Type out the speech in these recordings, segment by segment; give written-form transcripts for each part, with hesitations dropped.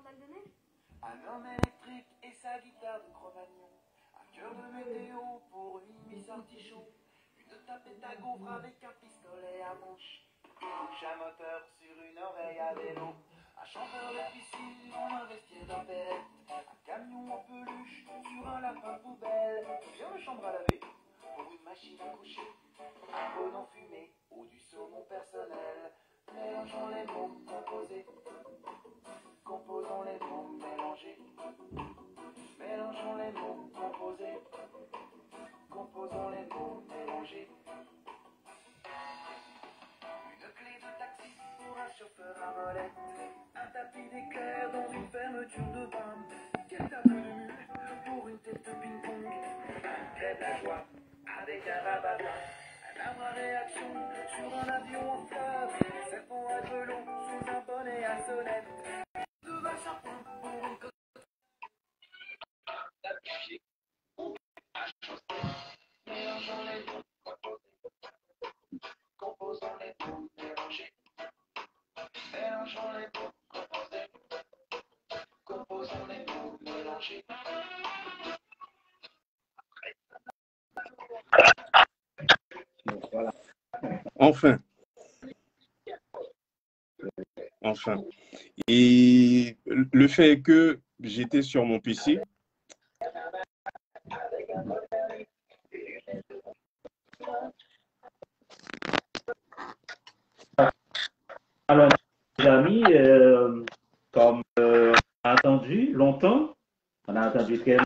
Un homme électrique et sa guitare de Cro-Magnon. Un cœur de météo pour une Miss Artichaut. Une tapette à gaufre avec un pistolet à manche. Un chat moteur sur une oreille à vélo. Un chanteur de piscine dans un vestiaire d'Opérette. Un camion en peluche sur un lapin poubelle. Bien de chambre à laver pour une machine à coucher. Un bon enfumé ou du saumon personnel. Mélangeons les mots composés. Composons les mots mélangés. Mélangeons les mots composés. Composons les mots mélangés. Une clé de taxi pour un chauffeur à molette. Un tapis d'éclair dans une fermeture de bain. Quel tableau de mule pour une tête de ping-pong. Un crête à joie avec un rabat-joie. Un arbre à réaction sur un avion en fleurs. Un serpent à grelot sous un bonnet à sonnette. Deux vaches à pain pour une côte. Mélangeons les mots composés. Composons les mots mélangés. Mélangeons les mots composés. Composons les mots mélangés. Voilà. Enfin. Enfin. Et le fait que j'étais sur mon PC, alors, mes amis, comme on a entendu longtemps, on a entendu très longtemps.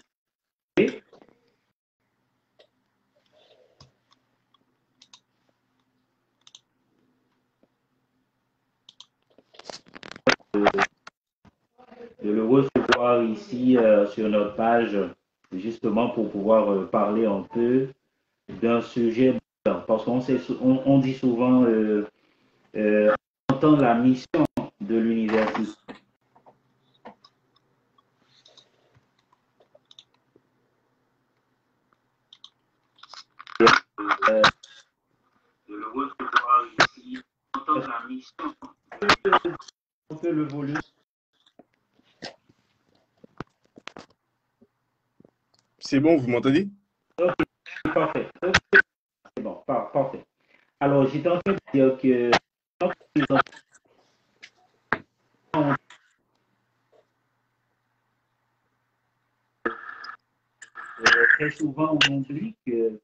De le recevoir ici sur notre page, justement pour pouvoir parler un peu d'un sujet, parce on dit souvent on entend la mission de l'université. De le recevoir ici, on entend la mission. On peut le volume. c'est bon, vous m'entendez? Parfait. C'est bon, parfait. Alors, j'étais en train de dire que très souvent, on oublie que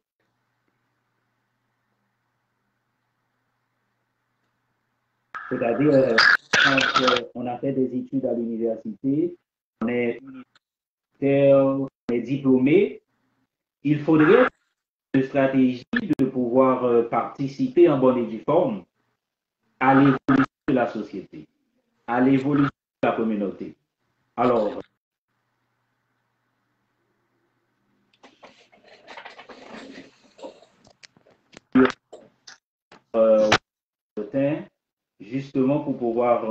c'est-à-dire, quand on a fait des études à l'université, on est diplômé, il faudrait une stratégie de pouvoir participer en bonne et due forme à l'évolution de la société, à l'évolution de la communauté. Alors, justement pour pouvoir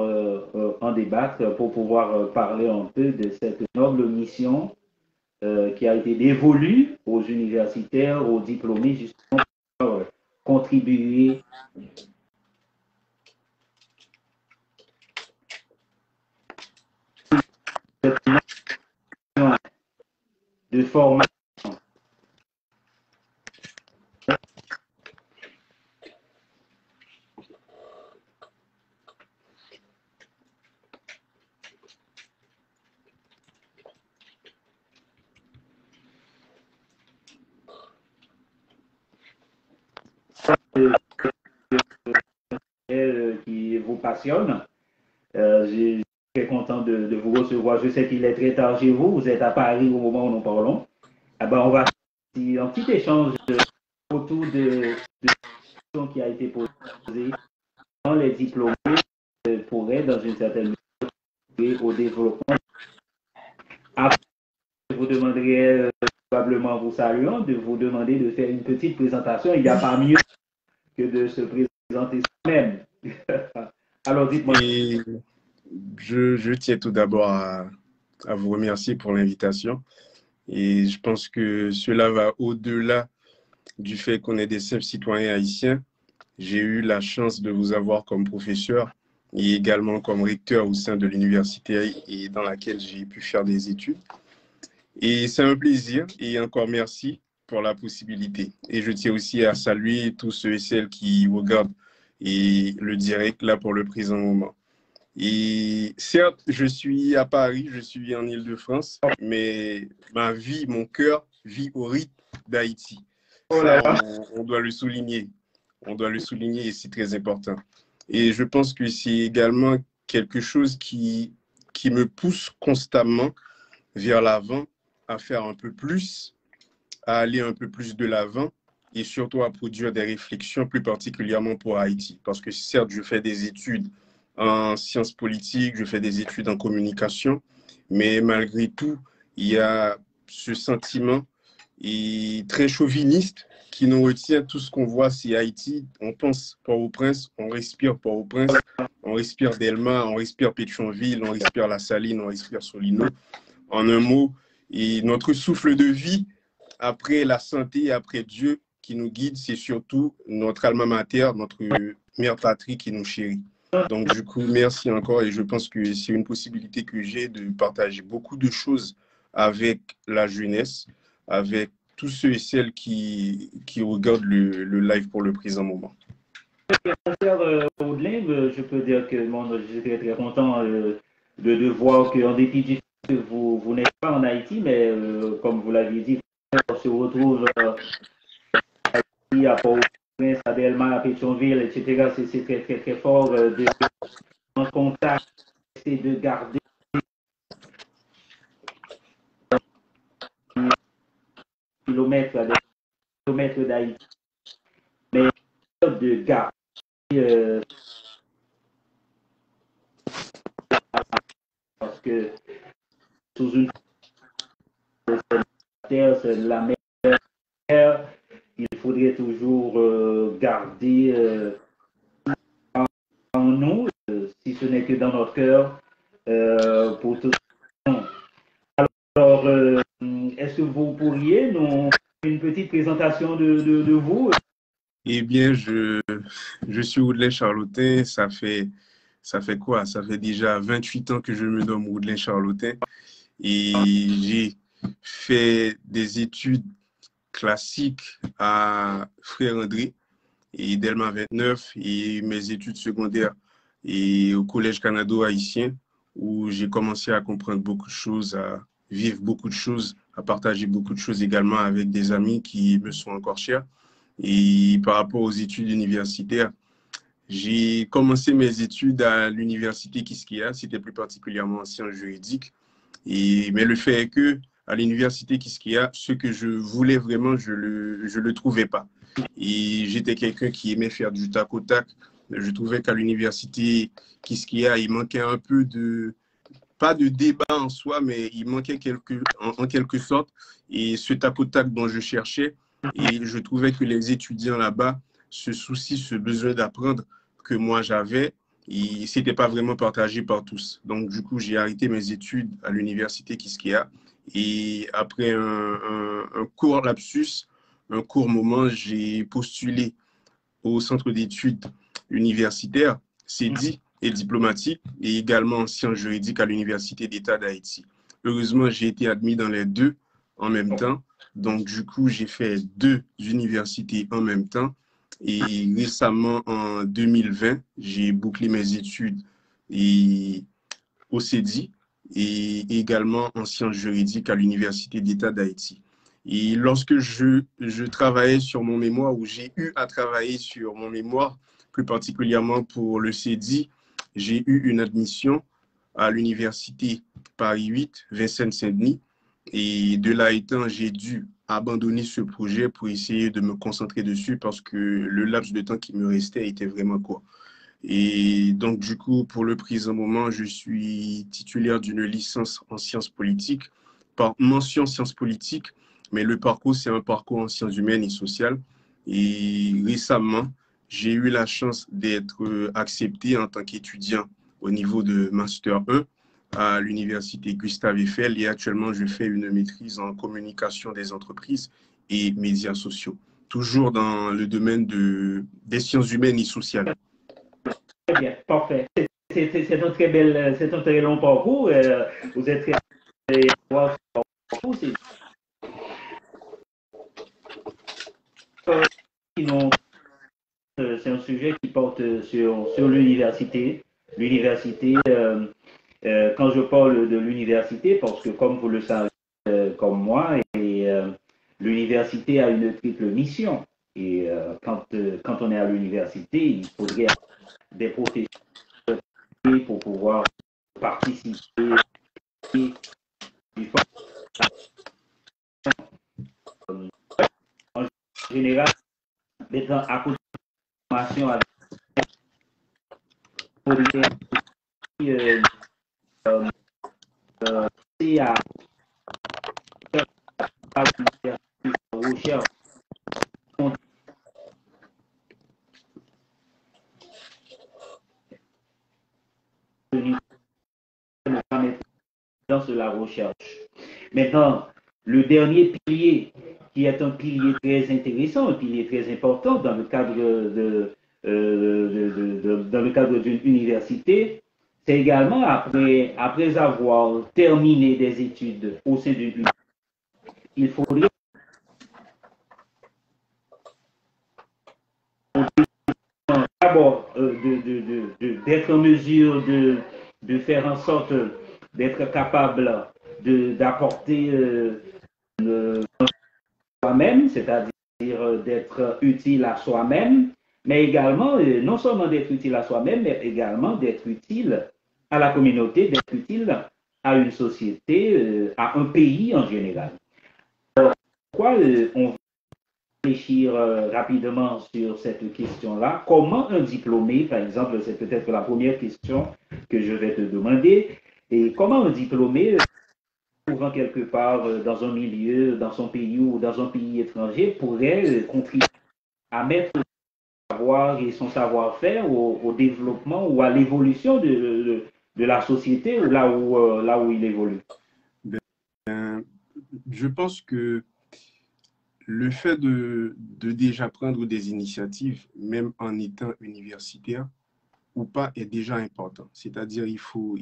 en débattre, pour pouvoir parler un peu de cette noble mission qui a été dévolue aux universitaires, aux diplômés, justement pour contribuer à cette mission de formation. Qui vous passionne. Je suis très content de vous recevoir. Je sais qu'il est très tard chez vous. Vous êtes à Paris au moment où nous parlons. Ah ben, on va faire un petit échange autour de la question qui a été posée dans les diplômés pourraient, dans une certaine mesure, au développement. Après, je vous demanderai, probablement vous saluant, de vous demander de faire une petite présentation. Il n'y a pas mieux que de se présenter soi-même. Alors, dites-moi. Je tiens tout d'abord à vous remercier pour l'invitation. Et je pense que cela va au-delà du fait qu'on est des simples citoyens haïtiens. J'ai eu la chance de vous avoir comme professeur et également comme recteur au sein de l'université et dans laquelle j'ai pu faire des études. Et c'est un plaisir et encore merci pour la possibilité. Et je tiens aussi à saluer tous ceux et celles qui regardent et le direct là pour le présent moment. Et certes, je suis à Paris, je suis en Île-de-France, mais ma vie, mon cœur vit au rythme d'Haïti. Ça, on doit le souligner. On doit le souligner et c'est très important. Et je pense que c'est également quelque chose qui me pousse constamment vers l'avant, à faire un peu plus, à aller un peu plus de l'avant et surtout à produire des réflexions plus particulièrement pour Haïti. Parce que certes, je fais des études en sciences politiques, je fais des études en communication, mais malgré tout, il y a ce sentiment très chauviniste qui nous retient. Tout ce qu'on voit, c'est Haïti. On pense Port-au-Prince, on respire Port-au-Prince, on respire Delma, on respire Pétionville, on respire La Saline, on respire Solino. En un mot, et notre souffle de vie, après la santé, après Dieu qui nous guide, c'est surtout notre alma mater, notre mère patrie qui nous chérit. Donc, du coup, merci encore et je pense que c'est une possibilité que j'ai de partager beaucoup de choses avec la jeunesse, avec tous ceux et celles qui regardent le live pour le présent moment. Audlin, je peux dire que je suis très content de voir qu'en dépit du fait que vous n'êtes pas en Haïti, mais comme vous l'avez dit, on se retrouve à Port-au-Prince, à Delma, à Pétionville, etc. C'est très fort de en contact et de garder kilomètres à des kilomètres d'Haïti, mais de garder parce que sous une terre, c'est la mer, il faudrait toujours garder en nous, si ce n'est que dans notre cœur, pour tout le monde. Alors, est-ce que vous pourriez nous faire une petite présentation de vous? Eh bien, je suis Oudlin Charlotin. Ça fait quoi? Ça fait déjà 28 ans que je me nomme Oudlin Charlotin. Et j'ai fait des études classiques à Frère André et Delma 29 et mes études secondaires et au Collège canado-haïtien où j'ai commencé à comprendre beaucoup de choses, à vivre beaucoup de choses, à partager beaucoup de choses également avec des amis qui me sont encore chers. Et par rapport aux études universitaires, j'ai commencé mes études à l'université Quisqueya, c'était plus particulièrement en sciences juridiques. Mais le fait est que à l'université Quisqueya, ce que je voulais vraiment, je le trouvais pas. Et j'étais quelqu'un qui aimait faire du tac au tac. Je trouvais qu'à l'université Quisqueya, il manquait un peu pas de débat en soi, mais il manquait en quelque sorte. Et ce tac au tac dont je cherchais, et je trouvais que les étudiants là-bas, ce souci, ce besoin d'apprendre que moi j'avais, et c'était pas vraiment partagé par tous. Donc, du coup, j'ai arrêté mes études à l'université Quisqueya. Et après un court lapsus, un court moment, j'ai postulé au centre d'études universitaires, CEDI et diplomatique, et également en sciences juridiques à l'Université d'État d'Haïti. Heureusement, j'ai été admis dans les deux en même temps. Donc, du coup, j'ai fait 2 universités en même temps. Et récemment, en 2020, j'ai bouclé mes études au CEDI et également en sciences juridiques à l'Université d'État d'Haïti. Et lorsque je travaillais sur mon mémoire, ou j'ai eu à travailler sur mon mémoire, plus particulièrement pour le CEDI, j'ai eu une admission à l'Université Paris 8, Vincennes-Saint-Denis. Et de là étant, j'ai dû abandonner ce projet pour essayer de me concentrer dessus parce que le laps de temps qui me restait était vraiment court. Et donc, du coup, pour le présent moment, je suis titulaire d'une licence en sciences politiques, par mention sciences politiques, mais le parcours, c'est un parcours en sciences humaines et sociales. Et récemment, j'ai eu la chance d'être accepté en tant qu'étudiant au niveau de Master 1 à l'université Gustave Eiffel et actuellement, je fais une maîtrise en communication des entreprises et médias sociaux, toujours dans le domaine des sciences humaines et sociales. Très bien, parfait. c'est un très long parcours. Vous êtes très parcours. C'est un sujet qui porte sur l'université. L'université, quand je parle de l'université, parce que comme vous le savez, comme moi, l'université a une triple mission. Et quand on est à l'université, il faudrait des professeurs pour pouvoir participer en général, d'être à côté de la formation avec recherche de la recherche. Maintenant, le dernier pilier, qui est un pilier très intéressant, un pilier très important dans le cadre dans le cadre d'une université, c'est également après avoir terminé des études au sein d'une université, il faudrait d'abord d'être en mesure de faire en sorte d'être capable d'apporter soi-même, c'est-à-dire d'être utile à soi-même, mais également, non seulement d'être utile à soi-même, mais également d'être utile à la communauté, d'être utile à une société, à un pays en général. Alors, pourquoi on va réfléchir rapidement sur cette question-là? Comment un diplômé, par exemple, c'est peut-être la première question que je vais te demander, et comment un diplômé trouvant quelque part dans un milieu, dans son pays ou dans un pays étranger, pourrait contribuer à mettre son savoir et son savoir-faire au développement ou à l'évolution de la société ou là où il évolue. Je pense que le fait de déjà prendre des initiatives, même en étant universitaire ou pas, est déjà important. C'est-à-dire il faut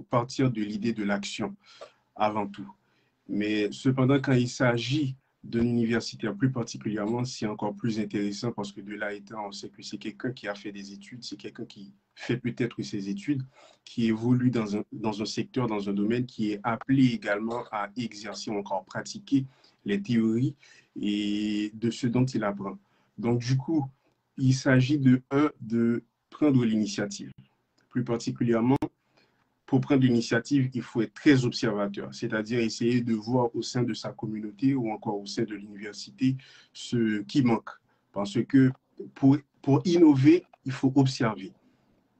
partir de l'idée de l'action avant tout. Mais cependant, quand il s'agit d'un universitaire plus particulièrement, c'est encore plus intéressant parce que de là étant, on sait que c'est quelqu'un qui a fait des études, c'est quelqu'un qui fait peut-être ses études, qui évolue dans un secteur, dans un domaine, qui est appelé également à exercer ou encore pratiquer les théories et de ce dont il apprend. Donc, du coup, il s'agit de prendre l'initiative. Plus particulièrement, pour prendre l'initiative, il faut être très observateur, c'est-à-dire essayer de voir au sein de sa communauté ou encore au sein de l'université ce qui manque. Parce que pour innover, il faut observer.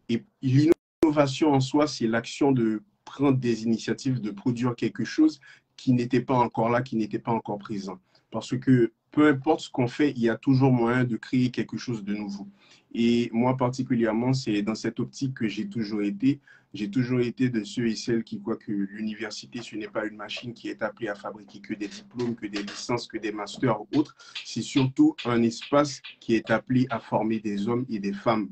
Et l'innovation en soi, c'est l'action de prendre des initiatives, de produire quelque chose qui n'était pas encore là, qui n'était pas encore présent. Parce que peu importe ce qu'on fait, il y a toujours moyen de créer quelque chose de nouveau. Et moi particulièrement, c'est dans cette optique que j'ai toujours été. J'ai toujours été de ceux et celles qui croient que l'université, ce n'est pas une machine qui est appelée à fabriquer que des diplômes, que des licences, que des masters ou autres. C'est surtout un espace qui est appelé à former des hommes et des femmes.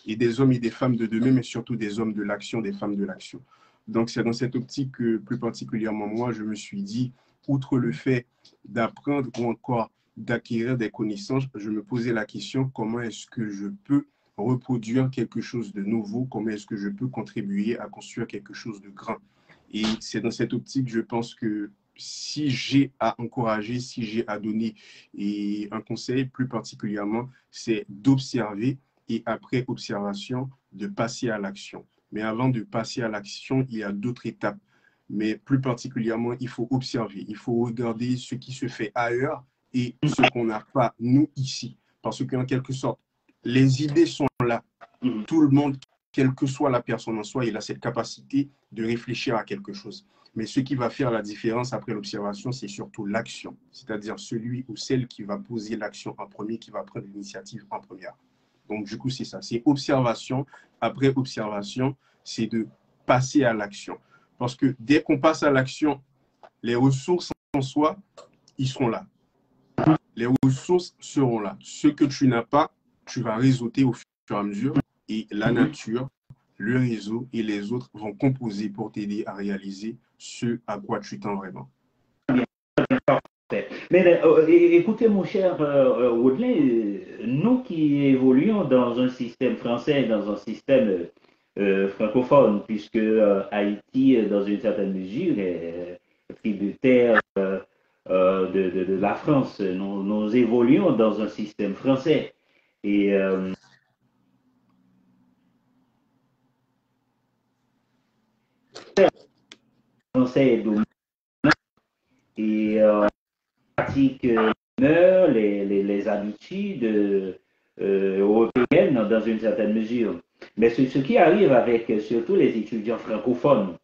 Et des hommes et des femmes de demain, mais surtout des hommes de l'action, des femmes de l'action. Donc, c'est dans cette optique que, plus particulièrement moi, je me suis dit, outre le fait d'apprendre ou encore d'acquérir des connaissances, je me posais la question, comment est-ce que je peux reproduire quelque chose de nouveau, comment est-ce que je peux contribuer à construire quelque chose de grand. Et c'est dans cette optique, je pense que si j'ai à encourager, si j'ai à donner un conseil plus particulièrement, c'est d'observer et après observation, de passer à l'action. Mais avant de passer à l'action, il y a d'autres étapes. Mais plus particulièrement, il faut observer, il faut regarder ce qui se fait ailleurs et ce qu'on n'a pas, nous, ici. Parce qu'en quelque sorte, les idées sont là. Tout le monde, quelle que soit la personne en soi, il a cette capacité de réfléchir à quelque chose. Mais ce qui va faire la différence après l'observation, c'est surtout l'action. C'est-à-dire celui ou celle qui va poser l'action en premier, qui va prendre l'initiative en première. Donc, du coup, c'est ça. C'est observation. Après observation, c'est de passer à l'action. Parce que dès qu'on passe à l'action, les ressources en soi, ils seront là. Les ressources seront là. Ce que tu n'as pas, tu vas réseauter au fur et à mesure. Et la nature le réseau et les autres vont composer pour t'aider à réaliser ce à quoi tu tends vraiment. Mais écoutez, mon cher Woodley, nous qui évoluons dans un système français, dans un système francophone, puisque Haïti, dans une certaine mesure, est tributaire de la France. Nous évoluons dans un système français. Et le français est dominant et pratique les habitudes européennes dans une certaine mesure. Mais ce qui arrive avec surtout les étudiants francophones,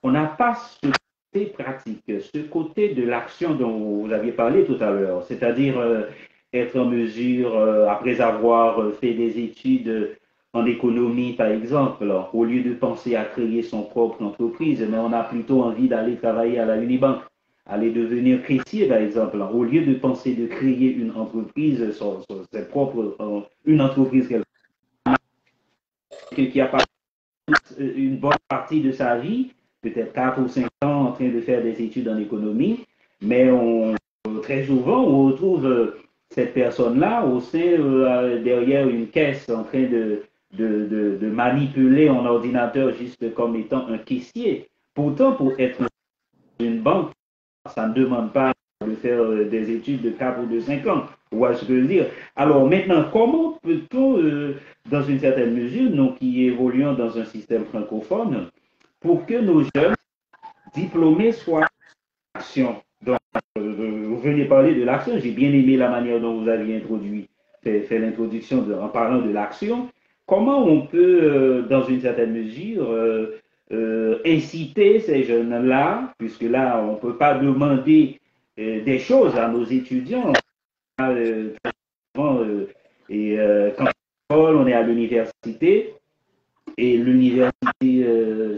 on n'a pas ce côté pratique, ce côté de l'action dont vous aviez parlé tout à l'heure, c'est-à-dire être en mesure, après avoir fait des études en économie, par exemple, au lieu de penser à créer son propre entreprise, mais on a plutôt envie d'aller travailler à la Unibank, aller devenir caissier, par exemple, au lieu de penser de créer une entreprise, ses propres, une entreprise qui a passé une bonne partie de sa vie, peut-être 4 ou 5 ans en train de faire des études en économie, mais très souvent, on retrouve cette personne-là au sein, derrière une caisse, en train de manipuler un ordinateur juste comme étant un caissier. Pourtant, pour être une banque, ça ne demande pas de faire des études de 4 ou de 5 ans. Vous voyez ce que je veux dire? Alors maintenant, comment peut-on, dans une certaine mesure, nous qui évoluons dans un système francophone, pour que nos jeunes diplômés soient en action? Donc, vous venez parler de l'action. J'ai bien aimé la manière dont vous avez introduit, fait l'introduction en parlant de l'action. Comment on peut, dans une certaine mesure, inciter ces jeunes-là, puisque là, on ne peut pas demander des choses à nos étudiants. Quand on est à l'université, et l'université,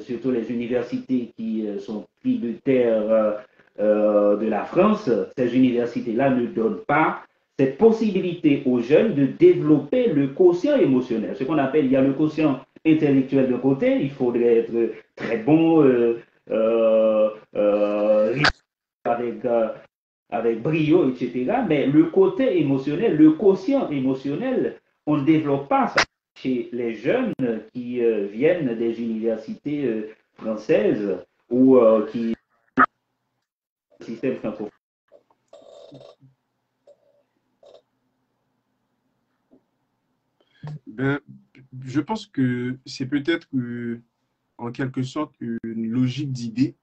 surtout les universités qui sont tributaires de la France, ces universités-là ne donnent pas cette possibilité aux jeunes de développer le quotient émotionnel. Ce qu'on appelle, il y a le quotient intellectuel de côté, il faudrait être très bon, avec, avec brio, etc. Mais le côté émotionnel, le quotient émotionnel, on ne développe pas ça chez les jeunes qui viennent des universités françaises ou qui système francophone. Ben, je pense que c'est peut-être en quelque sorte une logique d'idée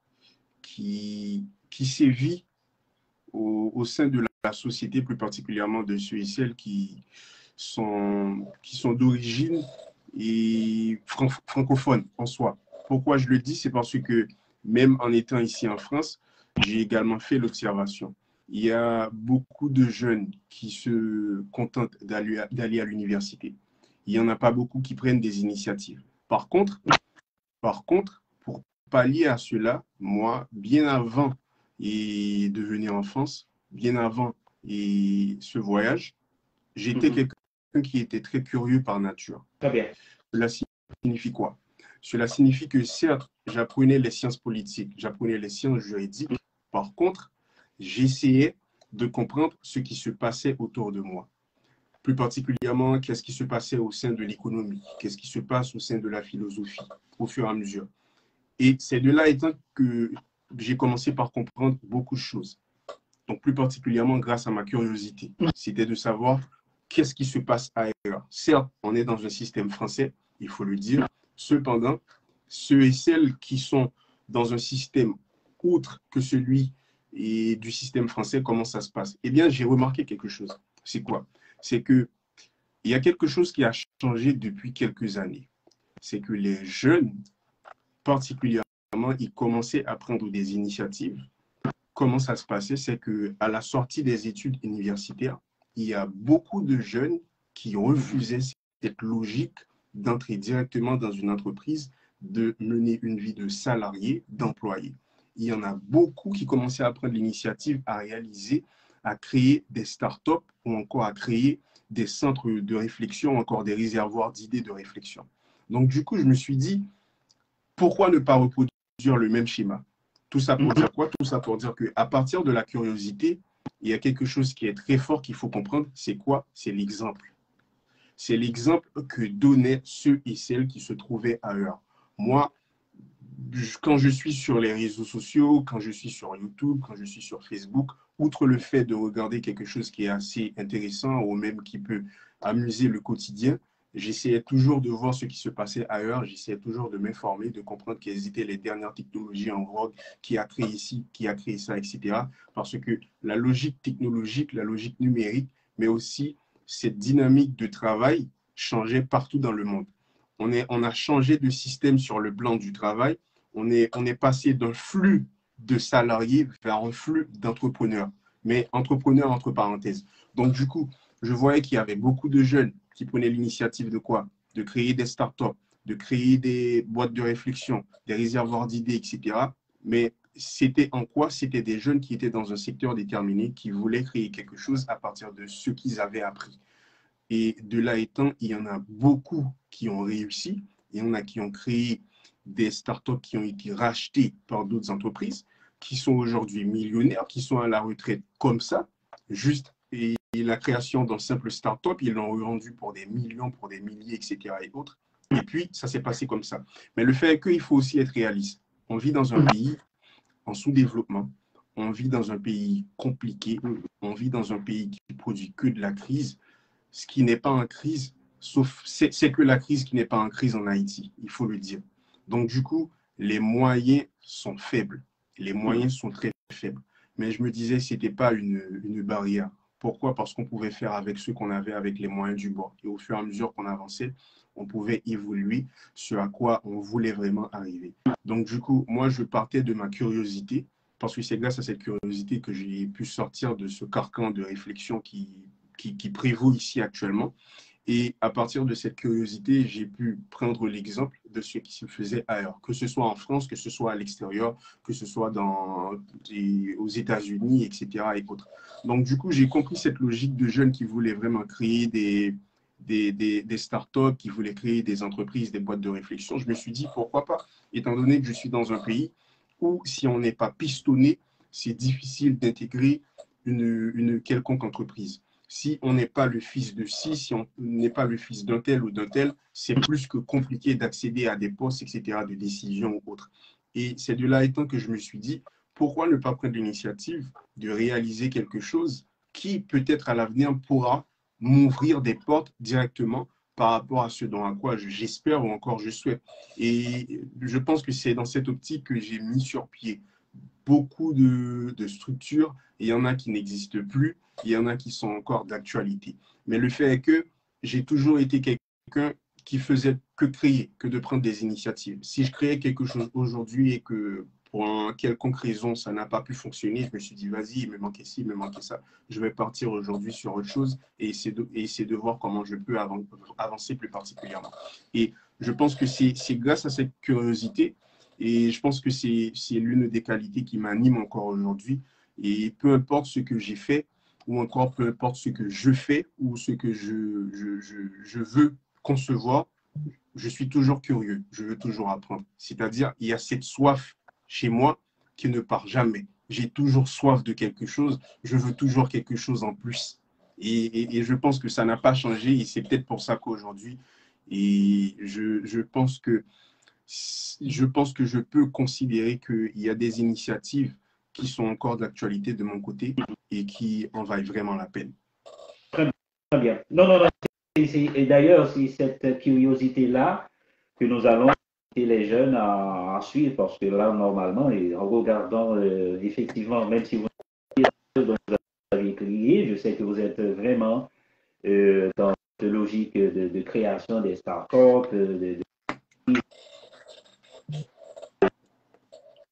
qui sévit au sein de la société, plus particulièrement de ceux et celles qui sont d'origine et francophone en soi. Pourquoi je le dis? C'est parce que même en étant ici en France, j'ai également fait l'observation. Il y a beaucoup de jeunes qui se contentent d'aller à l'université. Il n'y en a pas beaucoup qui prennent des initiatives. Par contre, pour pallier à cela, moi, bien avant de venir en France, bien avant ce voyage, j'étais quelqu'un qui était très curieux par nature. Très bien. Cela signifie quoi? Cela signifie que certes, j'apprenais les sciences politiques, j'apprenais les sciences juridiques. Par contre, j'essayais de comprendre ce qui se passait autour de moi. Plus particulièrement, qu'est-ce qui se passait au sein de l'économie, qu'est-ce qui se passe au sein de la philosophie, au fur et à mesure. Et c'est de là étant que j'ai commencé par comprendre beaucoup de choses. Donc, plus particulièrement grâce à ma curiosité. C'était de savoir qu'est-ce qui se passe ailleurs. Certes, on est dans un système français, il faut le dire. Cependant, ceux et celles qui sont dans un système autre que celui du système français, comment ça se passe? Eh bien, j'ai remarqué quelque chose. C'est quoi? C'est qu'il y a quelque chose qui a changé depuis quelques années. C'est que les jeunes, particulièrement, ils commençaient à prendre des initiatives. Comment ça se passait? C'est qu'à la sortie des études universitaires, il y a beaucoup de jeunes qui refusaient cette logique d'entrer directement dans une entreprise, de mener une vie de salarié, d'employé. Il y en a beaucoup qui commençaient à prendre l'initiative à réaliser, à créer des startups ou encore à créer des centres de réflexion, encore des réservoirs d'idées de réflexion. Donc, du coup, je me suis dit, pourquoi ne pas reproduire le même schéma? Tout ça pour dire quoi? Tout ça pour dire qu'à partir de la curiosité, il y a quelque chose qui est très fort qu'il faut comprendre. C'est quoi? C'est l'exemple. C'est l'exemple que donnaient ceux et celles qui se trouvaient ailleurs. Moi, quand je suis sur les réseaux sociaux, quand je suis sur YouTube, quand je suis sur Facebook, outre le fait de regarder quelque chose qui est assez intéressant ou même qui peut amuser le quotidien, j'essayais toujours de voir ce qui se passait ailleurs, j'essayais toujours de m'informer, de comprendre quelles étaient les dernières technologies en vogue, qui a créé ici, qui a créé ça, etc. Parce que la logique technologique, la logique numérique, mais aussi cette dynamique de travail changeait partout dans le monde. On a changé de système sur le plan du travail. On est passé d'un flux de salariés vers un flux d'entrepreneurs, mais entrepreneurs entre parenthèses. Donc, du coup, je voyais qu'il y avait beaucoup de jeunes qui prenaient l'initiative de quoi? De créer des startups, de créer des boîtes de réflexion, des réservoirs d'idées, etc. Mais c'était en quoi? C'était des jeunes qui étaient dans un secteur déterminé, qui voulaient créer quelque chose à partir de ce qu'ils avaient appris. Et de là étant, il y en a beaucoup qui ont réussi. Il y en a qui ont créé des startups qui ont été rachetées par d'autres entreprises, qui sont aujourd'hui millionnaires, qui sont à la retraite comme ça, juste et la création d'un simple startup, ils l'ont revendu pour des millions, pour des milliers, etc. et autres. Et puis, ça s'est passé comme ça. Mais le fait est qu'il faut aussi être réaliste. On vit dans un pays en sous-développement, on vit dans un pays compliqué, on vit dans un pays qui produit que de la crise. Ce qui n'est pas en crise, sauf c'est que la crise qui n'est pas en crise en Haïti, il faut le dire. Donc, du coup, les moyens sont faibles. Les moyens sont très faibles. Mais je me disais que ce n'était pas une barrière. Pourquoi? Parce qu'on pouvait faire avec ce qu'on avait, avec les moyens du bord. Et au fur et à mesure qu'on avançait, on pouvait évoluer sur à quoi on voulait vraiment arriver. Donc, du coup, moi, je partais de ma curiosité, parce que c'est grâce à cette curiosité que j'ai pu sortir de ce carcan de réflexion qui prévaut ici actuellement. Et à partir de cette curiosité, j'ai pu prendre l'exemple de ce qui se faisait ailleurs, que ce soit en France, que ce soit à l'extérieur, que ce soit aux États-Unis, etc. et autres. Donc, du coup, j'ai compris cette logique de jeunes qui voulaient vraiment créer des startups, qui voulaient créer des entreprises, des boîtes de réflexion. Je me suis dit, pourquoi pas, étant donné que je suis dans un pays où, si on n'est pas pistonné, c'est difficile d'intégrer une quelconque entreprise. Si on n'est pas le fils de ci, si on n'est pas le fils d'un tel ou d'un tel, c'est plus que compliqué d'accéder à des postes, etc., de décision ou autres. Et c'est de là étant que je me suis dit, pourquoi ne pas prendre l'initiative de réaliser quelque chose qui, peut-être à l'avenir, pourra m'ouvrir des portes directement par rapport à ce dont à quoi j'espère ou encore je souhaite. Et je pense que c'est dans cette optique que j'ai mis sur pied beaucoup de structures. Il y en a qui n'existent plus, il y en a qui sont encore d'actualité. Mais le fait est que j'ai toujours été quelqu'un qui faisait que créer, que de prendre des initiatives. Si je créais quelque chose aujourd'hui et que pour une quelconque raison, ça n'a pas pu fonctionner, je me suis dit, vas-y, il me manquait ci, il me manquait ça. Je vais partir aujourd'hui sur autre chose et essayer de voir comment je peux avancer plus particulièrement. Et je pense que c'est grâce à cette curiosité et je pense que c'est l'une des qualités qui m'anime encore aujourd'hui. Et peu importe ce que j'ai fait, ou encore peu importe ce que je fais, ou ce que je veux concevoir, je suis toujours curieux, je veux toujours apprendre. C'est-à-dire, il y a cette soif chez moi qui ne part jamais. J'ai toujours soif de quelque chose, je veux toujours quelque chose en plus. Et je pense que ça n'a pas changé, et c'est peut-être pour ça qu'aujourd'hui, et je pense que je peux considérer qu'il y a des initiatives qui sont encore d'actualité de mon côté et qui en valent vraiment la peine. Très bien. Non, non, non. Et d'ailleurs, c'est cette curiosité-là que nous allons inviter les jeunes à suivre, parce que là, normalement, et en regardant, effectivement, même si vous avez crié, je sais que vous êtes vraiment dans cette logique de création des startups,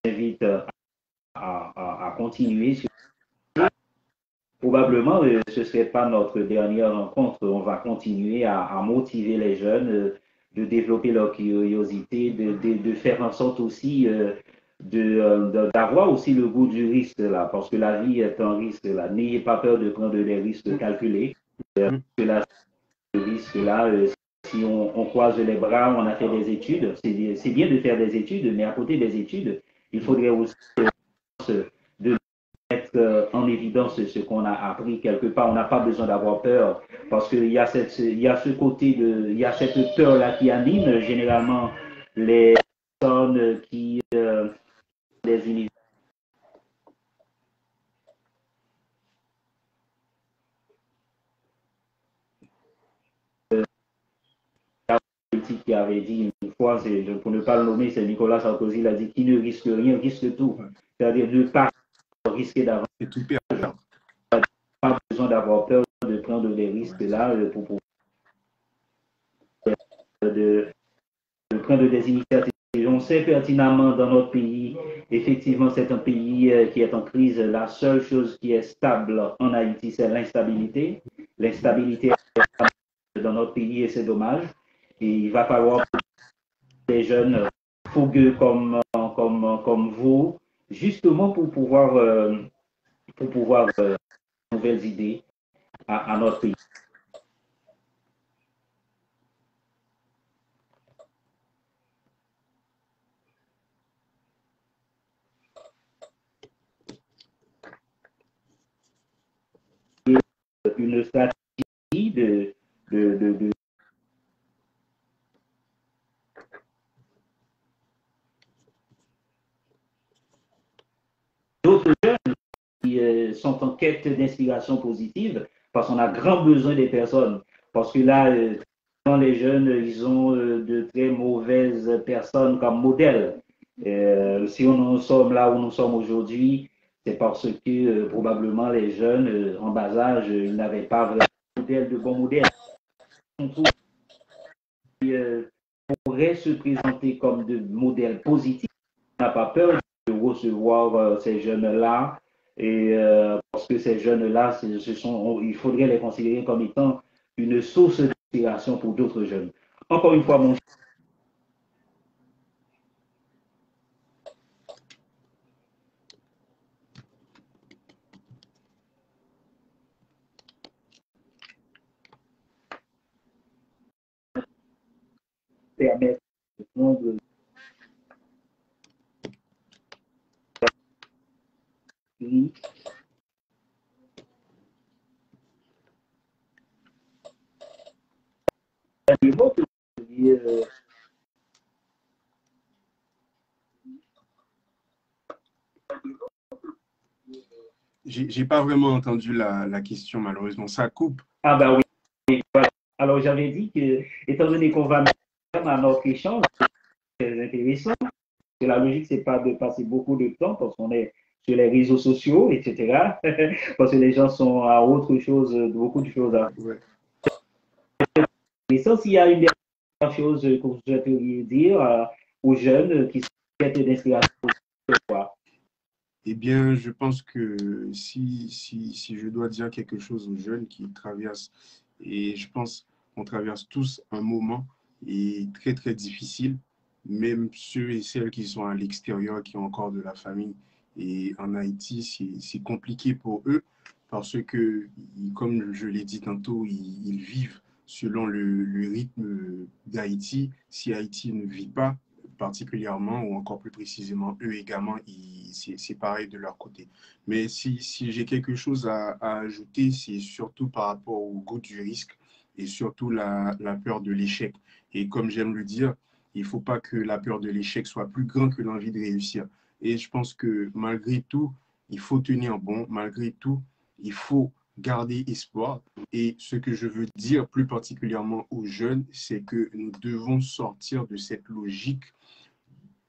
j'invite à continuer. Probablement, ce ne serait pas notre dernière rencontre. On va continuer à motiver les jeunes, de développer leur curiosité, de faire en sorte aussi d'avoir aussi le goût du risque là, parce que la vie est un risque là. N'ayez pas peur de prendre des risques calculés. Que le risque là, si on croise les bras, on a fait des études. C'est bien de faire des études, mais à côté des études, il faudrait aussi de mettre en évidence ce qu'on a appris quelque part. On n'a pas besoin d'avoir peur parce qu'il y a ce côté il y a cette peur-là qui anime généralement les personnes qui des universités qui avait dit une fois, pour ne pas le nommer, c'est Nicolas Sarkozy, il a dit qui ne risque rien risque tout. C'est-à-dire ne pas risquer d'avoir. C'est tout perdre. Pas besoin d'avoir peur de prendre des risques là pour pouvoir de prendre des initiatives. On sait pertinemment dans notre pays, effectivement, c'est un pays qui est en crise. La seule chose qui est stable en Haïti, c'est l'instabilité. L'instabilité dans notre pays et c'est dommage. Et il va falloir que des jeunes fougueux comme vous, justement pour pouvoir nouvelles idées à notre pays. Une stratégie de d'autres jeunes qui sont en quête d'inspiration positive parce qu'on a grand besoin des personnes. Parce que là, les jeunes, ils ont de très mauvaises personnes comme modèle. Si on en sommes là où nous sommes aujourd'hui, c'est parce que probablement les jeunes en bas âge, ils n'avaient pas vraiment de bons modèles. Qui pourraient se présenter comme de modèles positifs. On n'a pas peur de recevoir ces jeunes-là, et parce que ces jeunes-là, il faudrait les considérer comme étant une source d'inspiration pour d'autres jeunes. Encore une fois, mon permettre de prendre J'ai pas vraiment entendu la question, malheureusement. Ça coupe. Ah ben oui, oui, voilà. Alors j'avais dit que, étant donné qu'on va mettre à notre échange, c'est intéressant. Que la logique, c'est pas de passer beaucoup de temps parce qu'on est sur les réseaux sociaux, etc. Parce que les gens sont à autre chose, beaucoup de choses à Ouais. mais ça, s'il y a une dernière chose que vous souhaiteriez dire aux jeunes qui souhaitent d'inspiration, quoi. Eh bien, je pense que si je dois dire quelque chose aux jeunes qui traversent, et je pense qu'on traverse tous un moment et très, très difficile, même ceux et celles qui sont à l'extérieur, qui ont encore de la famille. Et en Haïti, c'est compliqué pour eux parce que, comme je l'ai dit tantôt, ils vivent selon le rythme d'Haïti. Si Haïti ne vit pas, particulièrement, ou encore plus précisément, eux également, c'est pareil de leur côté. Mais si j'ai quelque chose à ajouter, c'est surtout par rapport au goût du risque et surtout la peur de l'échec. Et comme j'aime le dire, il ne faut pas que la peur de l'échec soit plus grande que l'envie de réussir. Et je pense que malgré tout, il faut tenir bon, malgré tout, il faut garder espoir. Et ce que je veux dire plus particulièrement aux jeunes, c'est que nous devons sortir de cette logique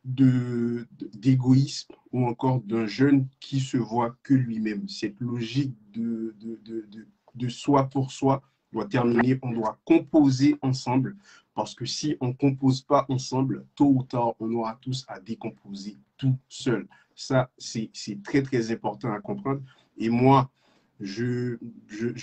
d'égoïsme ou encore d'un jeune qui se voit que lui-même. Cette logique de soi pour soi doit terminer. On doit composer ensemble parce que si on ne compose pas ensemble, tôt ou tard, on aura tous à décomposer tout seul. Ça, c'est très, très important à comprendre. Et moi, je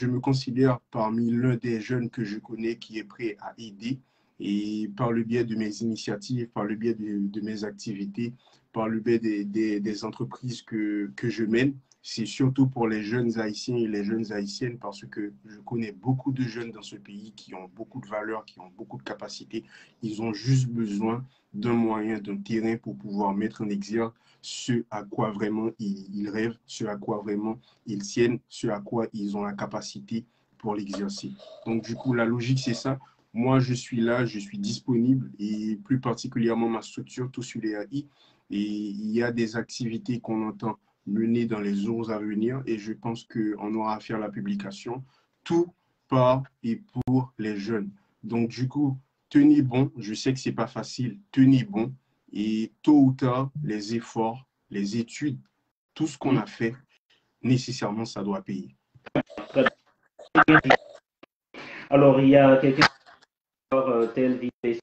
me considère parmi l'un des jeunes que je connais qui est prêt à aider et par le biais de mes initiatives, par le biais de mes activités, par le biais des entreprises que je mène. C'est surtout pour les jeunes Haïtiens et les jeunes Haïtiennes parce que je connais beaucoup de jeunes dans ce pays qui ont beaucoup de valeurs, qui ont beaucoup de capacités. Ils ont juste besoin d'un moyen, d'un terrain pour pouvoir mettre en exergue ce à quoi vraiment ils rêvent, ce à quoi vraiment ils tiennent, ce à quoi ils ont la capacité pour l'exercer. Donc, du coup, la logique, c'est ça. Moi, je suis là, je suis disponible et plus particulièrement ma structure, Tout sur les AI. Et il y a des activités qu'on entend mener dans les jours à venir et je pense qu'on aura à faire la publication tout par et pour les jeunes. Donc, du coup, tenez bon. Je sais que ce n'est pas facile. Tenez bon. Et tôt ou tard, les efforts, les études, tout ce qu'on a fait, nécessairement, ça doit payer. Alors, il y a quelqu'un tel Vive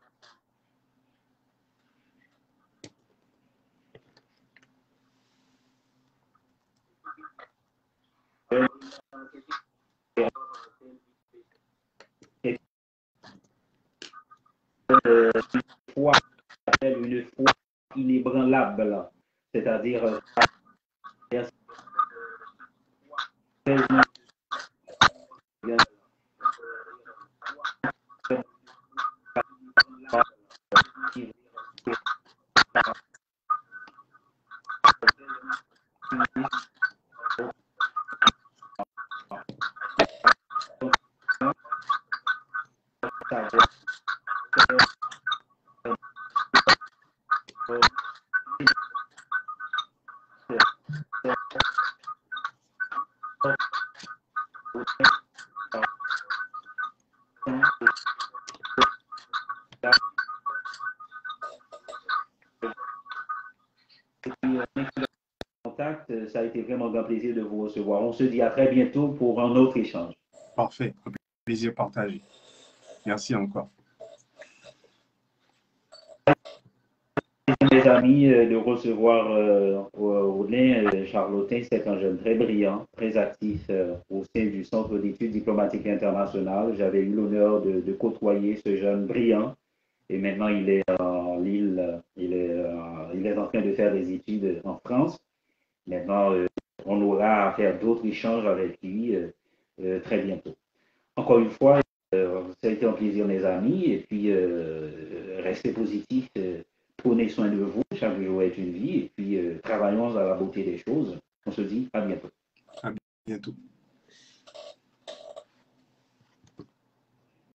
foi, une foi inébranlable, c'est-à-dire contact. Ça a été vraiment un grand plaisir de vous recevoir. On se dit à très bientôt pour un autre échange. Parfait. Un plaisir partagé. Merci encore. Mes amis, de recevoir Rodelin Charlotin. C'est un jeune très brillant, très actif au sein du Centre d'études diplomatiques internationales. J'avais eu l'honneur de côtoyer ce jeune brillant et maintenant il est en Lille, il est en train de faire des études en France. Maintenant, on aura à faire d'autres échanges avec lui très bientôt. Encore une fois, ça a été un plaisir, mes amis, et puis restez positifs, prenez soin de vous, chaque jour est une vie, et puis travaillons à la beauté des choses. On se dit à bientôt. À bientôt.